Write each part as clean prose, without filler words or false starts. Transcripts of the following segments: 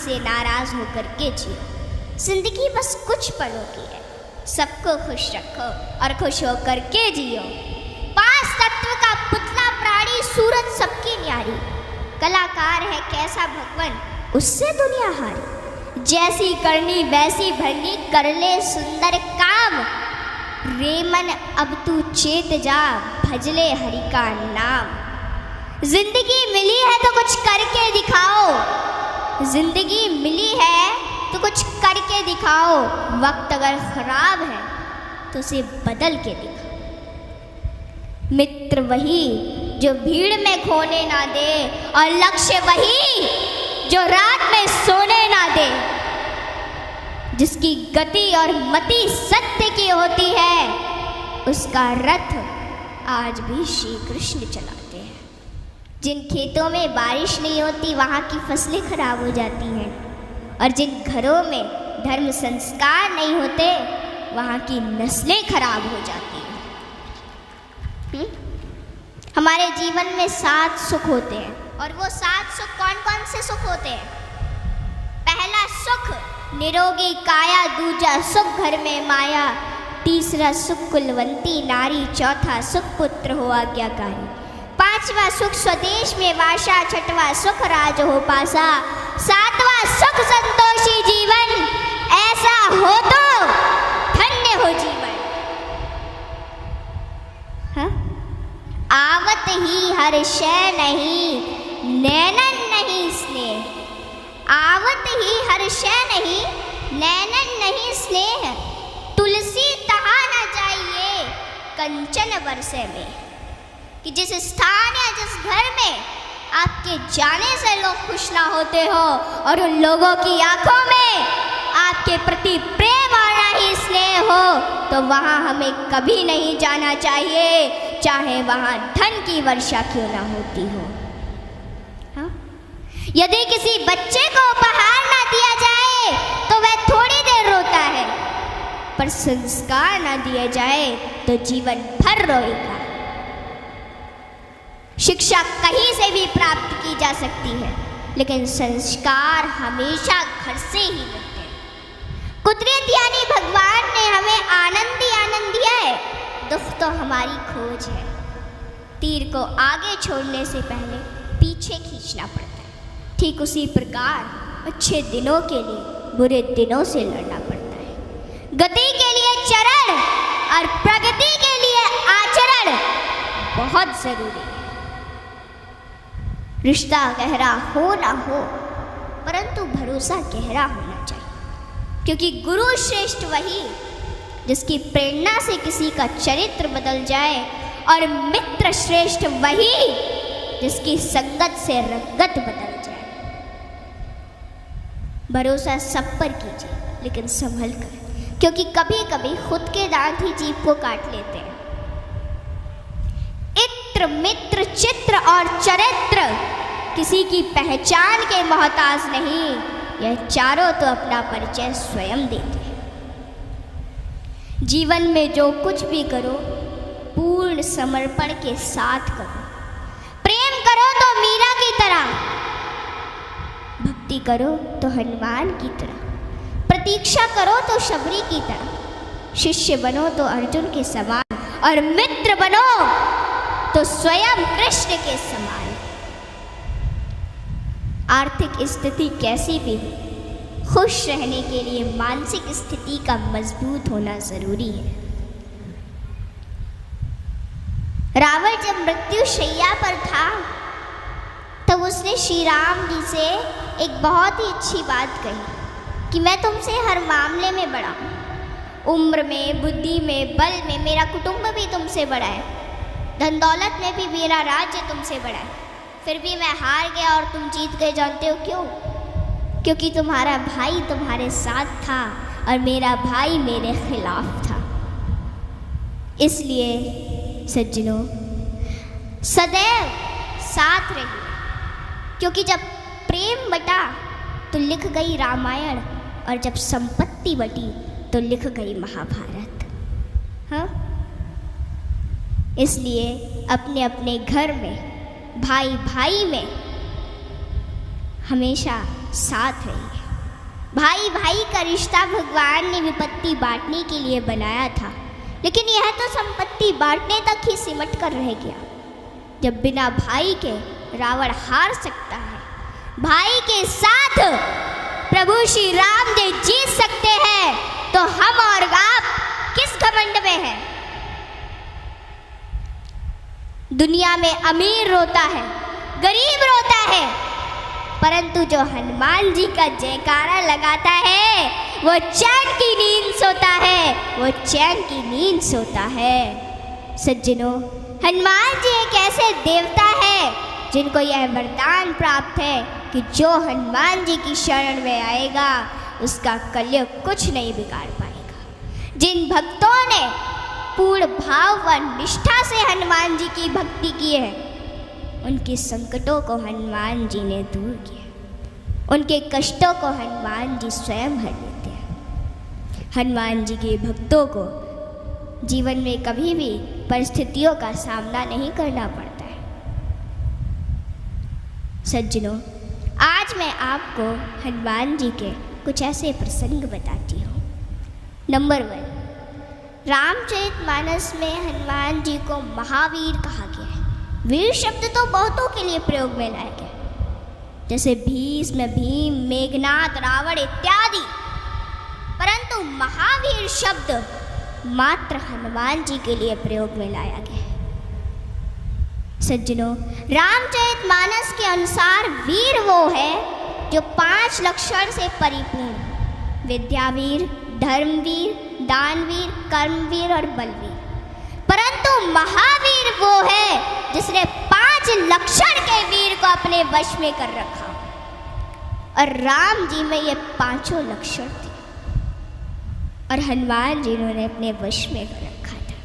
से नाराज होकर के जियो। जिंदगी बस कुछ पलों की है, सबको खुश रखो और खुश होकर के जियो। पांच तत्व का पुतला प्राणी सूरत सबकी न्यारी, कलाकार है कैसा भगवान उससे दुनिया हारी। जैसी करनी वैसी भरनी कर ले सुंदर काम, रे मन अब तू चेत जा भजले हरि का नाम। जिंदगी मिली है तो कुछ करके दिखाओ, जिंदगी मिली है तो कुछ करके दिखाओ। वक्त अगर खराब है तो उसे बदल के दिखाओ। मित्र वही जो भीड़ में खोने ना दे, और लक्ष्य वही जो रात में सोने ना दे। जिसकी गति और मति सत्य की होती है, उसका रथ आज भी श्री कृष्ण चलाते हैं। जिन खेतों में बारिश नहीं होती वहाँ की फसलें खराब हो जाती हैं, और जिन घरों में धर्म संस्कार नहीं होते वहाँ की नस्लें खराब हो जाती हैं। हमारे जीवन में 7 सुख होते हैं, और वो 7 सुख कौन कौन से सुख होते हैं? पहला सुख निरोगी काया, दूजा सुख घर में माया, तीसरा सुख कुलवंती नारी, चौथा सुख पुत्र हो आज्ञाकारी, पांचवा सुख स्वदेश में वासा, छठवा सुख राज हो पासा, सातवां सुख संतोषी जीवन, ऐसा हो तो धन्य हो जीवन। हाँ? आवत ही हर शय नहीं, नैनन नहीं स्नेह। आवत ही हर शय नहीं, नैनन नहीं स्नेह। तुलसी तहा न जाइए कंचन बरसे में। कि जिस स्थान या जिस घर में आपके जाने से लोग खुश ना होते हो, और उन लोगों की आंखों में आपके प्रति प्रेम और ना ही स्नेह हो, तो वहाँ हमें कभी नहीं जाना चाहिए, चाहे वहाँ धन की वर्षा क्यों ना होती हो। हाँ? यदि किसी बच्चे को उपहार ना दिया जाए तो वह थोड़ी देर रोता है, पर संस्कार ना दिया जाए तो जीवन भर रोएगा। शिक्षा कहीं से भी प्राप्त की जा सकती है, लेकिन संस्कार हमेशा घर से ही मिलते हैं। कुदरत यानी भगवान ने हमें आनंद ही आनंद दिया है, दुख तो हमारी खोज है। तीर को आगे छोड़ने से पहले पीछे खींचना पड़ता है। ठीक उसी प्रकार अच्छे दिनों के लिए बुरे दिनों से लड़ना पड़ता है। गति के लिए चरण और प्रगति के लिए आचरण बहुत जरूरी है। रिश्ता गहरा हो ना हो, परंतु भरोसा गहरा होना चाहिए, क्योंकि गुरु श्रेष्ठ वही जिसकी प्रेरणा से किसी का चरित्र बदल जाए, और मित्र श्रेष्ठ वही जिसकी संगत से रंगत बदल जाए। भरोसा सब पर कीजिए, लेकिन संभल कर, क्योंकि कभी कभी खुद के दांत ही जीभ को काट लेते हैं। इत्र मित्र चित्र और चरित्र किसी की पहचान के मोहताज नहीं, यह चारों तो अपना परिचय स्वयं देते हैं। जीवन में जो कुछ भी करो पूर्ण समर्पण के साथ करो। प्रेम करो तो मीरा की तरह, भक्ति करो तो हनुमान की तरह, प्रतीक्षा करो तो शबरी की तरह, शिष्य बनो तो अर्जुन के समान, और मित्र बनो तो स्वयं कृष्ण के समान। आर्थिक स्थिति कैसी भी हो, खुश रहने के लिए मानसिक स्थिति का मजबूत होना जरूरी है। रावण जब मृत्यु शैया पर था, तब उसने श्री राम जी से एक बहुत ही अच्छी बात कही कि मैं तुमसे हर मामले में बड़ा हूँ, उम्र में, बुद्धि में, बल में मेरा कुटुंब भी तुमसे बड़ा है, धन दौलत में भी मेरा राज्य तुमसे बड़ा है, फिर भी मैं हार गया और तुम जीत गए। जानते हो क्यों? क्योंकि तुम्हारा भाई तुम्हारे साथ था और मेरा भाई मेरे खिलाफ था। इसलिए सज्जनों, सदैव साथ रहिए, क्योंकि जब प्रेम बटा तो लिख गई रामायण, और जब संपत्ति बटी तो लिख गई महाभारत। हाँ? इसलिए अपने अपने घर में, भाई भाई में हमेशा साथ रहिए। भाई भाई का रिश्ता भगवान ने विपत्ति बांटने के लिए बनाया था, लेकिन यह तो संपत्ति बांटने तक ही सिमट कर रह गया। जब बिना भाई के रावण हार सकता है, भाई के साथ प्रभु श्री राम जी जीत सकते हैं, तो हम और आप किस घमंड में हैं? दुनिया में अमीर रोता है, गरीब रोता है, परंतु जो हनुमान जी का जयकारा लगाता है वो चैन की नींद सोता है, वो चैन की नींद सोता है। सज्जनों, हनुमान जी एक ऐसे देवता है जिनको यह वरदान प्राप्त है कि जो हनुमान जी की शरण में आएगा उसका कलयुग कुछ नहीं बिगाड़ पाएगा। जिन भक्तों ने पूर्ण भाव व निष्ठा से हनुमान जी की भक्ति की है, उनके संकटों को हनुमान जी ने दूर किया, उनके कष्टों को हनुमान जी स्वयं हर लेते हैं। हनुमान जी के भक्तों को जीवन में कभी भी परिस्थितियों का सामना नहीं करना पड़ता है। सज्जनों, आज मैं आपको हनुमान जी के कुछ ऐसे प्रसंग बताती हूँ। नंबर 1, रामचरितमानस में हनुमान जी को महावीर कहा गया है। वीर शब्द तो बहुतों के लिए प्रयोग में लाया गया, जैसे भीष्म, भीम, मेघनाद, रावण इत्यादि, परंतु महावीर शब्द मात्र हनुमान जी के लिए प्रयोग में लाया गया है। सज्जनों, रामचरितमानस के अनुसार वीर वो है जो 5 लक्षण से परिपूर्ण, विद्यावीर, धर्मवीर, दानवीर, कर्मवीर और बलवीर। परंतु महावीर वो है जिसने 5 लक्षण के वीर को अपने वश में कर रखा, और राम जी में ये 5 लक्षण थे और हनुमान जी ने अपने वश में कर रखा था।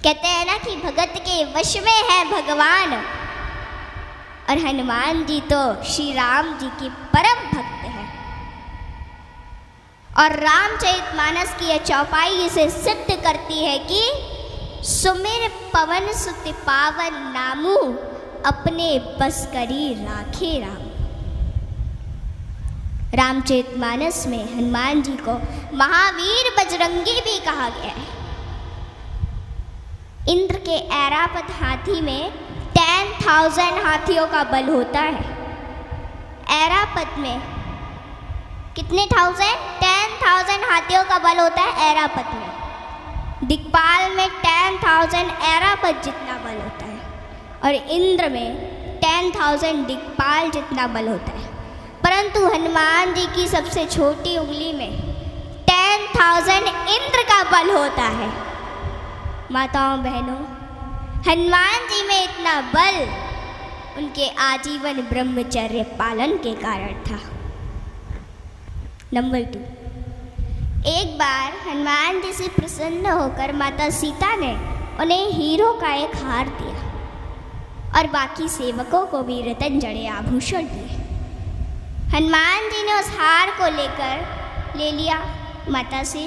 कहते हैं ना कि भगत के वश में है भगवान, और हनुमान जी तो श्री राम जी की परम भक्त है। और रामचरितमानस की यह चौपाई इसे सिद्ध करती है कि सुमिर पवन सुत पावन नामू, अपने बस करी राखे राम। रामचरितमानस में हनुमान जी को महावीर बजरंगी भी कहा गया है। इंद्र के ऐरावत हाथी में 10,000 हाथियों का बल होता है। ऐरावत में कितने 10,000 हाथियों का बल होता है ऐरावत में। दिक्पाल में 10,000 ऐरावत जितना बल होता है, और इंद्र में 10,000 दिक्पाल जितना बल होता है। परंतु हनुमान जी की सबसे छोटी उंगली में 10,000 इंद्र का बल होता है। माताओं बहनों, हनुमान जी में इतना बल उनके आजीवन ब्रह्मचर्य पालन के कारण था। नंबर 2, एक बार हनुमान जी से प्रसन्न होकर माता सीता ने उन्हें हीरो का एक हार दिया और बाकी सेवकों को भी रतन जड़े आभूषण दिए। हनुमान जी ने उस हार को ले लिया माता से,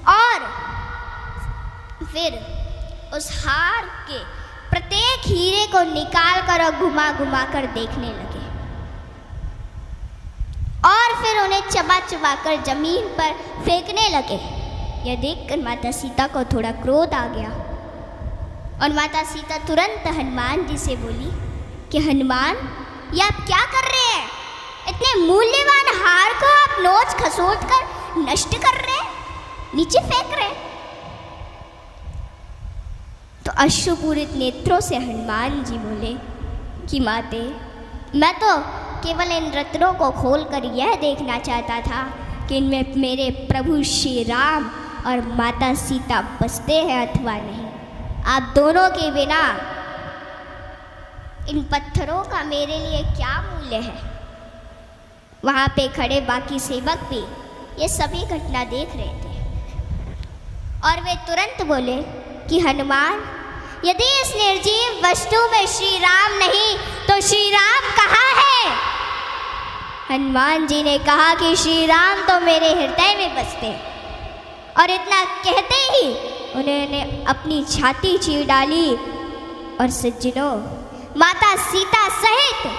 और फिर उस हार के प्रत्येक हीरे को निकाल कर और घुमा घुमा कर देखने लगे, और फिर उन्हें चबा चबा कर जमीन पर फेंकने लगे। यह देखकर माता सीता को थोड़ा क्रोध आ गया, और माता सीता तुरंत हनुमान जी से बोली कि हनुमान, ये आप क्या कर रहे हैं? इतने मूल्यवान हार को आप नोच खसोट कर नष्ट कर रहे हैं, नीचे फेंक रहे हैं। तो अश्रुपूरित नेत्रों से हनुमान जी बोले कि माते, मैं तो केवल इन रत्नों को खोलकर यह देखना चाहता था कि इनमें मेरे प्रभु श्री राम और माता सीता बसते हैं अथवा नहीं। आप दोनों के बिना इन पत्थरों का मेरे लिए क्या मूल्य है? वहाँ पे खड़े बाकी सेवक भी ये सभी घटना देख रहे थे, और वे तुरंत बोले कि हनुमान, यदि इस निर्जीव वस्तु में श्री राम नहीं तो श्री राम कहाँ है? हनुमान जी ने कहा कि श्री राम तो मेरे हृदय में बसते हैं, और इतना कहते ही उन्होंने अपनी छाती चीर डाली, और सज्जनों, माता सीता सहित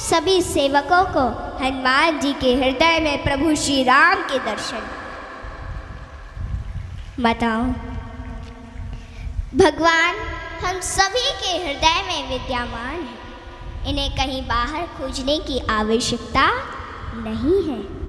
सभी सेवकों को हनुमान जी के हृदय में प्रभु श्री राम के दर्शन। बताओ, भगवान हम सभी के हृदय में विद्यमान हैं, इन्हें कहीं बाहर खोजने की आवश्यकता नहीं है।